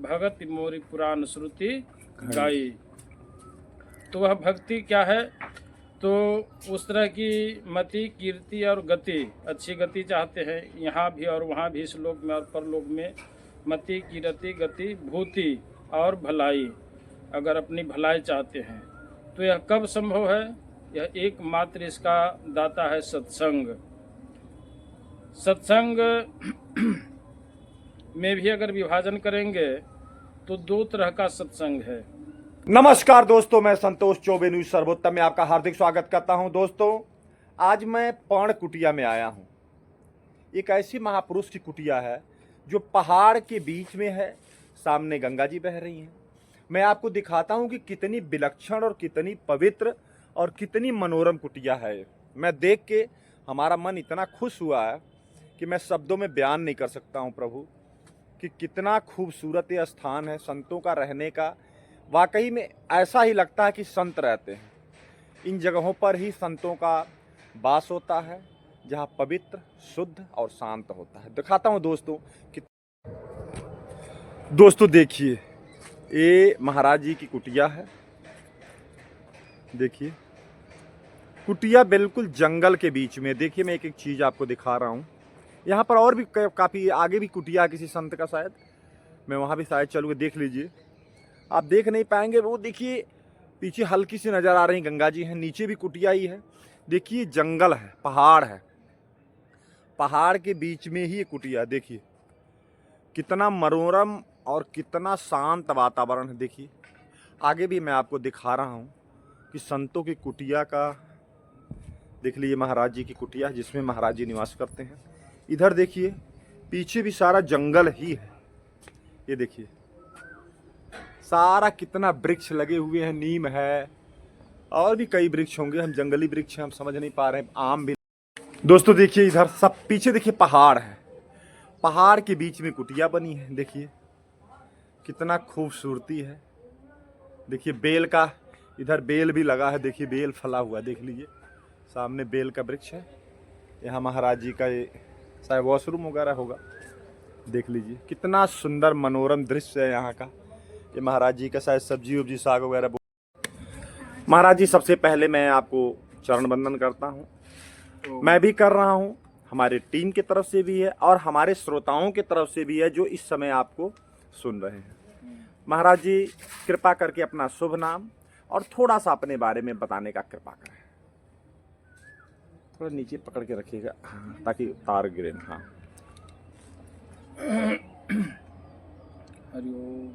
भगत मोरी पुराण श्रुति गाई। तो वह भक्ति क्या है? तो उस तरह की मति, कीर्ति और गति, अच्छी गति चाहते हैं यहाँ भी और वहाँ भी, इस लोक में और परलोक में। मति, कीर्ति, गति, भूति और भलाई। अगर अपनी भलाई चाहते हैं तो यह कब संभव है? यह एकमात्र इसका दाता है सत्संग। सत्संग में भी अगर विभाजन करेंगे तो दो तरह का सत्संग है। नमस्कार दोस्तों, मैं संतोष चौबे न्यूज सर्वोत्तम में आपका हार्दिक स्वागत करता हूं। दोस्तों, आज मैं पर्ण कुटिया में आया हूं। एक ऐसी महापुरुष की कुटिया है जो पहाड़ के बीच में है। सामने गंगा जी बह रही हैं। मैं आपको दिखाता हूं कि कितनी विलक्षण और कितनी पवित्र और कितनी मनोरम कुटिया है। मैं देख के हमारा मन इतना खुश हुआ है कि मैं शब्दों में बयान नहीं कर सकता हूं प्रभु, कि कितना खूबसूरत ये स्थान है संतों का रहने का। वाकई में ऐसा ही लगता है कि संत रहते हैं। इन जगहों पर ही संतों का वास होता है, जहाँ पवित्र, शुद्ध और शांत होता है। दिखाता हूँ दोस्तों कि दोस्तों देखिए, ये महाराज जी की कुटिया है। देखिए, कुटिया बिल्कुल जंगल के बीच में। देखिए, मैं एक एक चीज़ आपको दिखा रहा हूँ। यहाँ पर और भी काफ़ी आगे भी कुटिया किसी संत का, शायद मैं वहाँ भी शायद चलूँगा। देख लीजिए, आप देख नहीं पाएंगे, वो देखिए पीछे हल्की सी नज़र आ रही गंगा जी हैं। नीचे भी कुटिया ही है। देखिए, जंगल है, पहाड़ है, पहाड़ के बीच में ही ये कुटिया। देखिए कितना मनोरम और कितना शांत वातावरण है। देखिए, आगे भी मैं आपको दिखा रहा हूँ कि संतों की कुटिया का। देख लीजिए, महाराज जी की कुटिया जिसमें महाराज जी निवास करते हैं। इधर देखिए, पीछे भी सारा जंगल ही है। ये देखिए, सारा कितना वृक्ष लगे हुए हैं। नीम है और भी कई वृक्ष होंगे, हम जंगली वृक्ष हम समझ नहीं पा रहे हैं। आम भी। दोस्तों देखिए, इधर सब पीछे देखिए पहाड़ है। पहाड़ के बीच में कुटिया बनी है। देखिए कितना खूबसूरती है। देखिए बेल का, इधर बेल भी लगा है। देखिए बेल फला हुआ, देख लीजिए सामने बेल का वृक्ष है। यहाँ महाराज जी का ये शायद वॉशरूम वगैरह होगा। देख लीजिए कितना सुंदर मनोरम दृश्य है यहाँ का। ये महाराज जी का शायद सब्जी वब्जी, साग वगैरह। महाराज जी, सबसे पहले मैं आपको चरण वंदन करता हूँ। मैं भी कर रहा हूँ, हमारे टीम की तरफ से भी है और हमारे श्रोताओं की तरफ से भी है जो इस समय आपको सुन रहे हैं। महाराज जी, कृपा करके अपना शुभ नाम और थोड़ा सा अपने बारे में बताने का कृपा करें। थोड़ा नीचे पकड़ के रखिएगा, हाँ, ताकि तार गिरे। हाँ, हरिओम।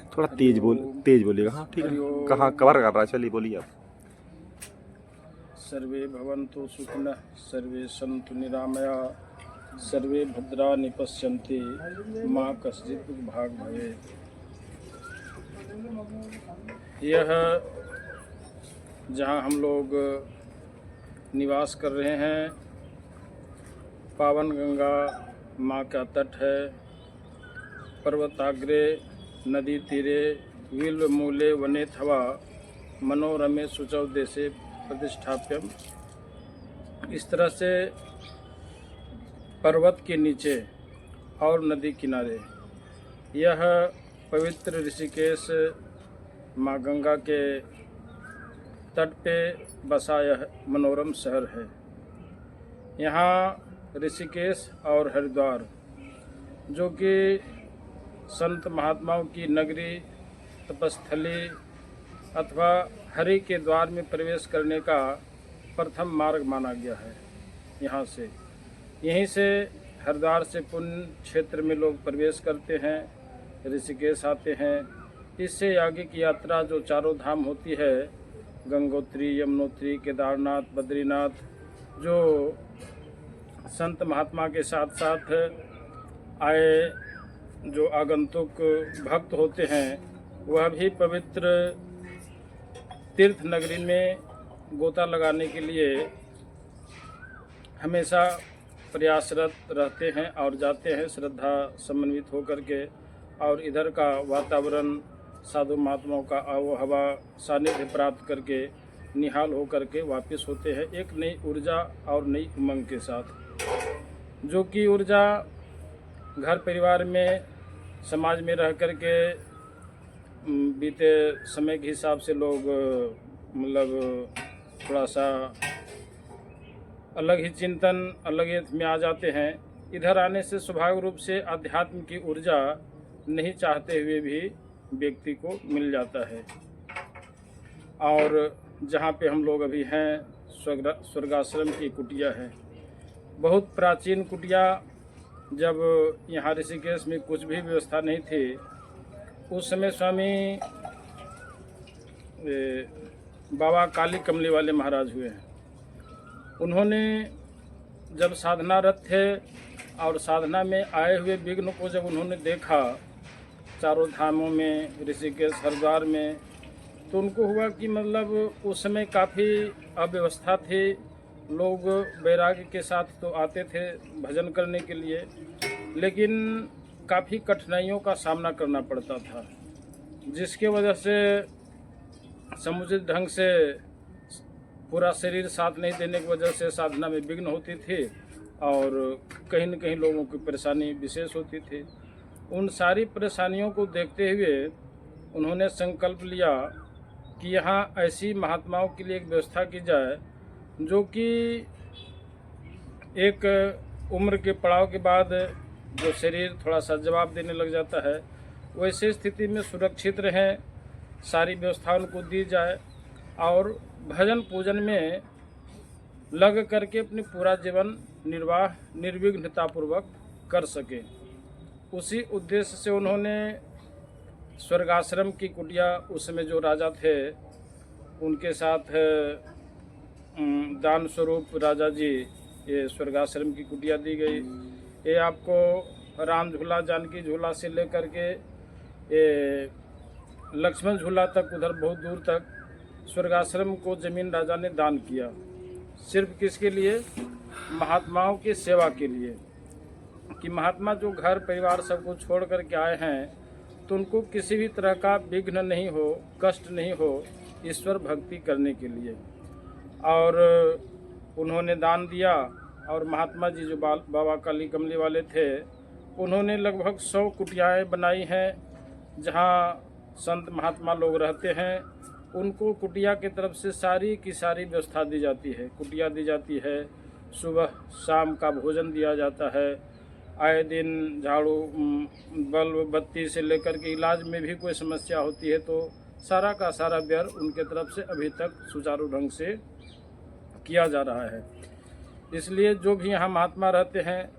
थोड़ा तेज बोलिएगा। हाँ ठीक है, कहाँ कवर कर रहा है, चलिए बोलिए आप। सर्वे भवन्तु सुखिनः, सर्वे सन्तु निरामयाः, सर्वे भद्राणि पश्यन्ति, मा कश्चित् दुर्भाग् भवेत्। यह जहाँ हम लोग निवास कर रहे हैं, पावन गंगा माँ का तट है। पर्वताग्रे नदी तीरे विल्व मूले वनेथवा मनोरमे शुचौ देशे प्रतिष्ठाप्यम। इस तरह से पर्वत के नीचे और नदी किनारे यह पवित्र ऋषिकेश माँ गंगा के तट पे बसा यह मनोरम शहर है। यहाँ ऋषिकेश और हरिद्वार, जो कि संत महात्माओं की नगरी, तपस्थली अथवा हरि के द्वार में प्रवेश करने का प्रथम मार्ग माना गया है। यहाँ से, यहीं से हरिद्वार से पुण्य क्षेत्र में लोग प्रवेश करते हैं, ऋषिकेश आते हैं। इससे आगे की यात्रा जो चारों धाम होती है, गंगोत्री, यमुनोत्री, केदारनाथ, बद्रीनाथ, जो संत महात्मा के साथ साथ आए जो आगंतुक भक्त होते हैं, वह भी पवित्र तीर्थ नगरी में गोता लगाने के लिए हमेशा प्रयासरत रहते हैं और जाते हैं श्रद्धा समन्वित होकर के। और इधर का वातावरण, साधु महात्माओं का आबो हवा सानिध्य प्राप्त करके निहाल होकर के वापस होते हैं एक नई ऊर्जा और नई उमंग के साथ, जो कि ऊर्जा घर परिवार में समाज में रह कर के बीते समय के हिसाब से लोग मतलब थोड़ा सा अलग ही चिंतन, अलग ही में आ जाते हैं। इधर आने से स्वाभाविक रूप से अध्यात्म की ऊर्जा नहीं चाहते हुए भी व्यक्ति को मिल जाता है। और जहाँ पे हम लोग अभी हैं, स्वर्गाश्रम की कुटिया है, बहुत प्राचीन कुटिया। जब यहाँ ऋषिकेश में कुछ भी व्यवस्था नहीं थी, उस समय स्वामी बाबा काली कमली वाले महाराज हुए हैं। उन्होंने जब साधनारत थे और साधना में आए हुए विघ्न को जब उन्होंने देखा चारों धामों में, ऋषिकेश, हरिद्वार में, तो उनको हुआ कि मतलब उस समय काफ़ी अव्यवस्था थी। लोग वैराग्य के साथ तो आते थे भजन करने के लिए, लेकिन काफ़ी कठिनाइयों का सामना करना पड़ता था, जिसके वजह से समुचित ढंग से पूरा शरीर साथ नहीं देने की वजह से साधना में विघ्न होती थी और कहीं न कहीं लोगों की परेशानी विशेष होती थी। उन सारी परेशानियों को देखते हुए उन्होंने संकल्प लिया कि यहाँ ऐसी महात्माओं के लिए एक व्यवस्था की जाए जो कि एक उम्र के पड़ाव के बाद जो शरीर थोड़ा सा जवाब देने लग जाता है, वैसे स्थिति में सुरक्षित रहें, सारी व्यवस्था उनको दी जाए और भजन पूजन में लग करके अपनी पूरा जीवन निर्वाह निर्विघ्नतापूर्वक कर सके। उसी उद्देश्य से उन्होंने स्वर्गाश्रम की कुटिया, उस समय जो राजा थे उनके साथ दान स्वरूप राजा जी ये स्वर्गाश्रम की कुटिया दी गई। ये आपको राम झूला, जानकी झूला से लेकर के ये लक्ष्मण झूला तक, उधर बहुत दूर तक स्वर्गाश्रम को जमीन राजा ने दान किया। सिर्फ किसके लिए? महात्माओं की सेवा के लिए, कि महात्मा जो घर परिवार सबको छोड़ कर के आए हैं तो उनको किसी भी तरह का विघ्न नहीं हो, कष्ट नहीं हो ईश्वर भक्ति करने के लिए। और उन्होंने दान दिया। और महात्मा जी जो बाबा काली कमली वाले थे, उन्होंने लगभग 100 कुटियाएँ बनाई हैं जहाँ संत महात्मा लोग रहते हैं। उनको कुटिया की तरफ से सारी की सारी व्यवस्था दी जाती है, कुटिया दी जाती है, सुबह शाम का भोजन दिया जाता है, आए दिन झाड़ू, बल्ब, बत्ती से लेकर के इलाज में भी कोई समस्या होती है तो सारा का सारा व्यय उनके तरफ से अभी तक सुचारू ढंग से किया जा रहा है। इसलिए जो भी यहाँ महात्मा रहते हैं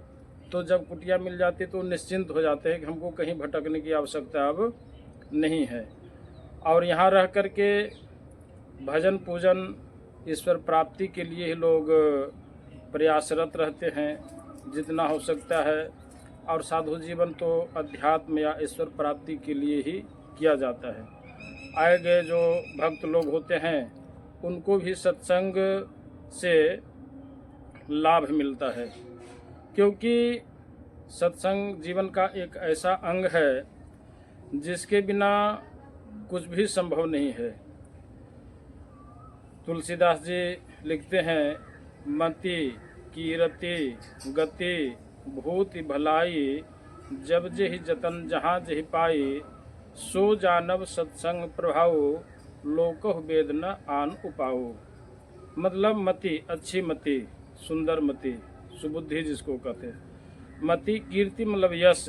तो जब कुटिया मिल जाती तो निश्चिंत हो जाते हैं कि हमको कहीं भटकने की आवश्यकता अब नहीं है। और यहाँ रह कर के भजन पूजन, ईश्वर प्राप्ति के लिए ही लोग प्रयासरत रहते हैं जितना हो सकता है। और साधु जीवन तो अध्यात्म या ईश्वर प्राप्ति के लिए ही किया जाता है। आए गए जो भक्त लोग होते हैं उनको भी सत्संग से लाभ मिलता है, क्योंकि सत्संग जीवन का एक ऐसा अंग है जिसके बिना कुछ भी संभव नहीं है। तुलसीदास जी लिखते हैं, मति कीरति गति भूति भलाई, जब जेहि जतन जहाँ जेहि पाई, सो जानब सत्संग प्रभाव, लोकह वेद न आन उपाओ। मतलब मति, अच्छी मति, सुंदर मति, सुबुद्धि जिसको कहते हैं। मति, कीर्ति मतलब यश,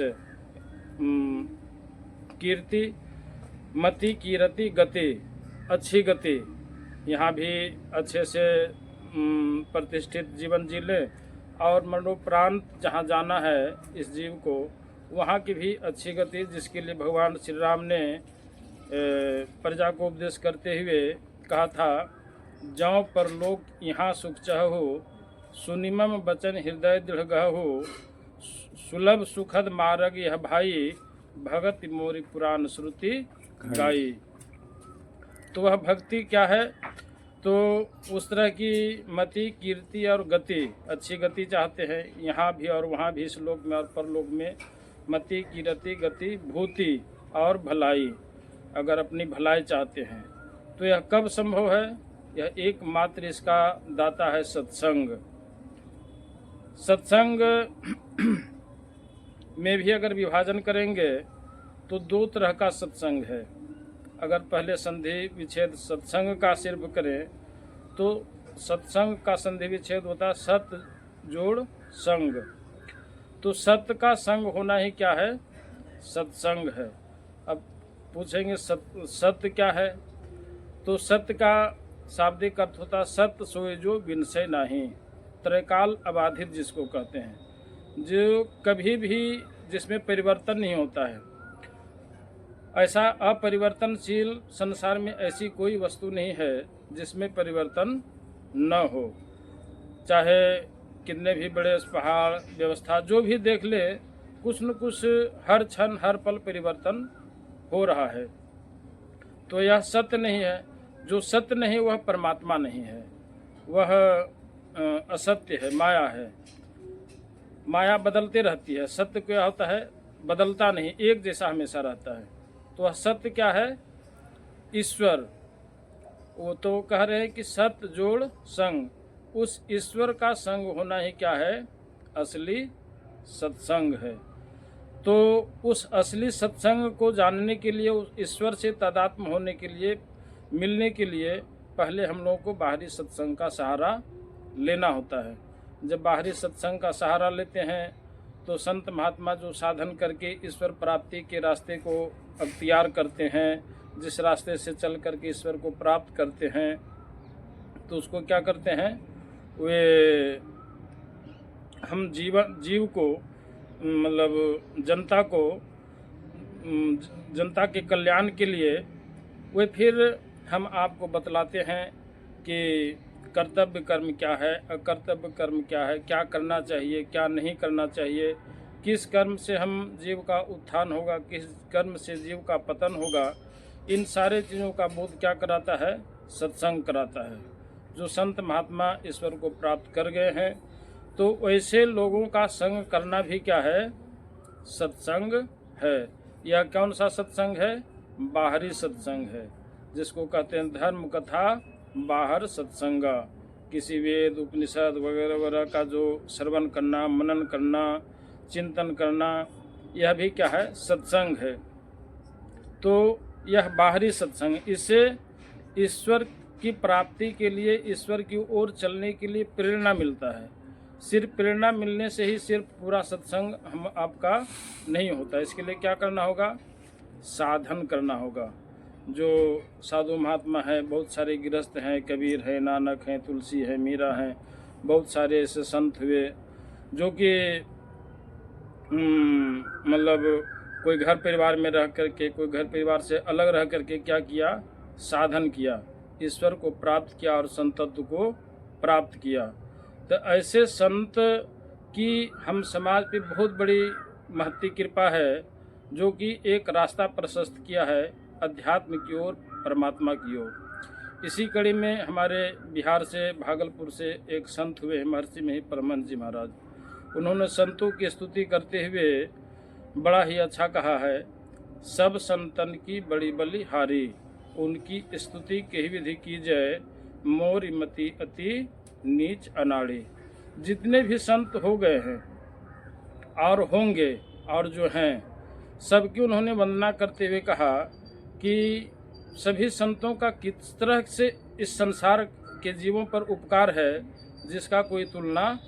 कीर्ति, मति, कीरति, गति, अच्छी गति। यहाँ भी अच्छे से प्रतिष्ठित जीवन जी ले और मनोप्रांत जहाँ जाना है इस जीव को, वहाँ की भी अच्छी गति, जिसके लिए भगवान श्री राम ने प्रजा को उपदेश करते हुए कहा था, जौ पर लोक यहाँ सुख चाहो, सुनिमम बचन हृदय दृढ़ गहो, सुलभ सुखद मार्ग यह भाई, भगत मोरी पुराण श्रुति गाई। तो वह भक्ति क्या है? तो उस तरह की मति, कीर्ति और गति, अच्छी गति चाहते हैं यहाँ भी और वहाँ भी, इस लोक में और परलोक में। मति, कीर्ति, गति, भूति और भलाई, अगर अपनी भलाई चाहते हैं तो यह कब संभव है? यह एकमात्र इसका दाता है सत्संग। सत्संग में भी अगर विभाजन करेंगे तो दो तरह का सत्संग है। अगर पहले संधि विच्छेद सत्संग का सिर्फ करें तो सत्संग का संधि विच्छेद होता है सत जोड़ संग। तो सत्य का संग होना ही क्या है? सत्संग है। अब पूछेंगे सत्य क्या है? तो सत्य का शाब्दिक अर्थ होता है सत्य सोए जो विनशय नहीं, त्रैकाल अबाधित जिसको कहते हैं, जो कभी भी जिसमें परिवर्तन नहीं होता है। ऐसा अपरिवर्तनशील संसार में ऐसी कोई वस्तु नहीं है जिसमें परिवर्तन न हो। चाहे कितने भी बड़े पहाड़ व्यवस्था जो भी देख ले, कुछ न कुछ हर क्षण हर पल परिवर्तन हो रहा है। तो यह सत्य नहीं है। जो सत्य नहीं वह परमात्मा नहीं है, वह असत्य है, माया है। माया बदलते रहती है, सत्य क्या होता है? बदलता नहीं, एक जैसा हमेशा रहता है। तो वह सत्य क्या है? ईश्वर। वो तो कह रहे हैं कि सत्य जोड़ संग, उस ईश्वर का संग होना ही क्या है? असली सत्संग है। तो उस असली सत्संग को जानने के लिए, उस ईश्वर से तादात्म्य होने के लिए, मिलने के लिए पहले हम लोगों को बाहरी सत्संग का सहारा लेना होता है। जब बाहरी सत्संग का सहारा लेते हैं तो संत महात्मा जो साधन करके ईश्वर प्राप्ति के रास्ते को अख्तियार करते हैं, जिस रास्ते से चल करके ईश्वर को प्राप्त करते हैं, तो उसको क्या करते हैं? वे हम जीव को मतलब जनता के कल्याण के लिए वे फिर हम आपको बतलाते हैं कि कर्तव्य कर्म क्या है, अकर्तव्य कर्म क्या है, क्या करना चाहिए, क्या नहीं करना चाहिए, किस कर्म से हम जीव का उत्थान होगा, किस कर्म से जीव का पतन होगा। इन सारे चीज़ों का बोध क्या कराता है? सत्संग कराता है। जो संत महात्मा ईश्वर को प्राप्त कर गए हैं, तो वैसे लोगों का संग करना भी क्या है? सत्संग है। यह कौन सा सत्संग है? बाहरी सत्संग है, जिसको कहते हैं धर्म कथा बाहर सत्संगा। किसी वेद उपनिषद वगैरह वगैरह का जो श्रवण करना, मनन करना, चिंतन करना, यह भी क्या है? सत्संग है। तो यह बाहरी सत्संग, इससे ईश्वर की प्राप्ति के लिए, ईश्वर की ओर चलने के लिए प्रेरणा मिलता है। सिर्फ प्रेरणा मिलने से ही सिर्फ पूरा सत्संग हम आपका नहीं होता। इसके लिए क्या करना होगा? साधन करना होगा। जो साधु महात्मा है, बहुत सारे गृहस्थ हैं, कबीर है, नानक हैं, तुलसी है, मीरा हैं, बहुत सारे ऐसे संत हुए जो कि मतलब कोई घर परिवार में रह करके, कोई घर परिवार से अलग रह करके क्या किया? साधन किया, ईश्वर को प्राप्त किया और संतत्व को प्राप्त किया। तो ऐसे संत की हम समाज पे बहुत बड़ी महती कृपा है, जो कि एक रास्ता प्रशस्त किया है अध्यात्म की ओर, परमात्मा की ओर। इसी कड़ी में हमारे बिहार से, भागलपुर से एक संत हुए महर्षि में ही परमहंस जी महाराज। उन्होंने संतों की स्तुति करते हुए बड़ा ही अच्छा कहा है, सब संतन की बड़ी बलिहारी, उनकी स्तुति कही विधि की जय, मोरी मति अति नीच अनाड़ी। जितने भी संत हो गए हैं और होंगे और जो हैं, सबकी उन्होंने वंदना करते हुए कहा कि सभी संतों का किस तरह से इस संसार के जीवों पर उपकार है, जिसका कोई तुलना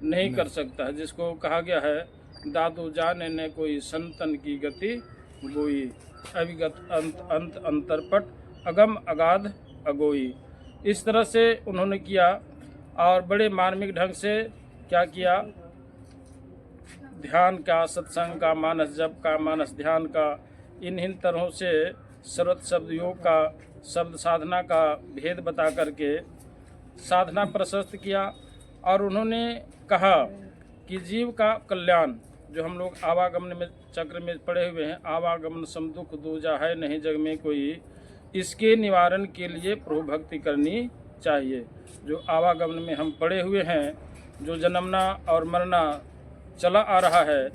नहीं कर सकता है। जिसको कहा गया है, दादू जाने न कोई संतन की गति गोई, अविगत अंत अंतरपट, अगम अगाध अगोई। इस तरह से उन्होंने किया और बड़े मार्मिक ढंग से क्या किया? ध्यान का, सत्संग का, मानस जप का, मानस ध्यान का, इन तरहों से सर्वत शब्द योग का, शब्द साधना का भेद बता करके साधना प्रशस्त किया। और उन्होंने कहा कि जीव का कल्याण, जो हम लोग आवागमन में चक्र में पड़े हुए हैं, आवागमन सम दुख दूजा है नहीं जग में कोई, इसके निवारण के लिए प्रभु भक्ति करनी चाहिए। जो आवागमन में हम पड़े हुए हैं, जो जन्मना और मरना चला आ रहा है,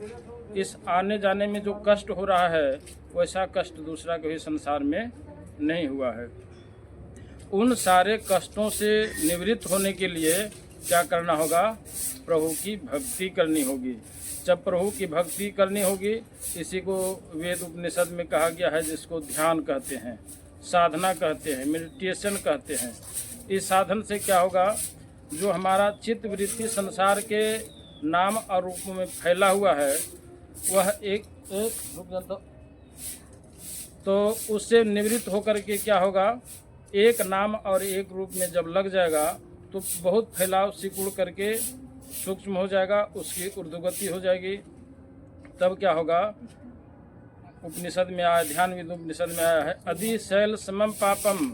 इस आने जाने में जो कष्ट हो रहा है, वैसा कष्ट दूसरा कभी संसार में नहीं हुआ है। उन सारे कष्टों से निवृत्त होने के लिए क्या करना होगा? प्रभु की भक्ति करनी होगी। जब प्रभु की भक्ति करनी होगी। इसी को वेद उपनिषद में कहा गया है, जिसको ध्यान कहते हैं, साधना कहते हैं, मेडिटेशन कहते हैं। इस साधन से क्या होगा, जो हमारा चित्त वृत्ति संसार के नाम और रूप में फैला हुआ है, वह एक तो उससे निवृत्त होकर के क्या होगा, एक नाम और एक रूप में जब लग जाएगा तो बहुत फैलाव सिकुड़ करके सूक्ष्म हो जाएगा, उसकी ऊर्ध्वगति हो जाएगी। तब क्या होगा, उपनिषद में आया, ध्यान विद उपनिषद में आया है, अधिशैल समम पापम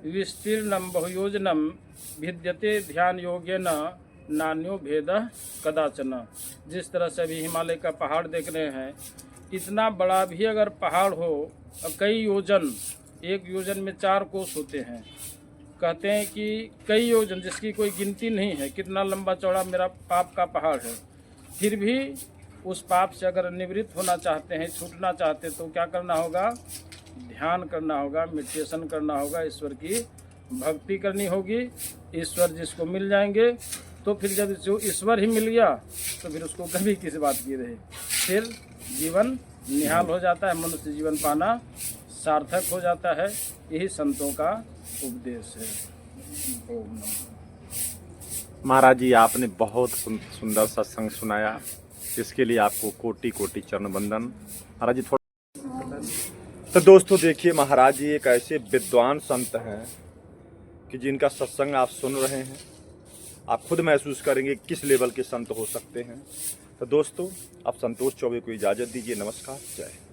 विस्तीर्णम बहुयोजनम भिद्यते ध्यान योगेन नान्यो भेद कदाचन। जिस तरह से अभी हिमालय का पहाड़ देख रहे हैं, इतना बड़ा भी अगर पहाड़ हो और कई योजन, एक योजन में 4 कोस होते हैं, कहते हैं कि कई योजन, जिसकी कोई गिनती नहीं है, कितना लंबा चौड़ा मेरा पाप का पहाड़ है, फिर भी उस पाप से अगर निवृत्त होना चाहते हैं, छूटना चाहते हैं, तो क्या करना होगा, ध्यान करना होगा, मेडिटेशन करना होगा, ईश्वर की भक्ति करनी होगी। ईश्वर जिसको मिल जाएंगे तो फिर जब जो ईश्वर ही मिल गया तो फिर उसको कभी किसी बात की रहे, फिर जीवन निहाल हो जाता है, मनुष्य जीवन पाना सार्थक हो जाता है। यही संतों का उपदेश है। ओम नमः। महाराज जी, आपने बहुत सुंदर सत्संग सुनाया, इसके लिए आपको कोटि कोटि चरण वंदन। महाराज जी थोड़ा तो दोस्तों देखिए, महाराज जी एक ऐसे विद्वान संत हैं कि जिनका सत्संग आप सुन रहे हैं, आप खुद महसूस करेंगे किस लेवल के संत हो सकते हैं। तो दोस्तों, आप संतोष चौबे को इजाज़त दीजिए। नमस्कार, जय हिंद।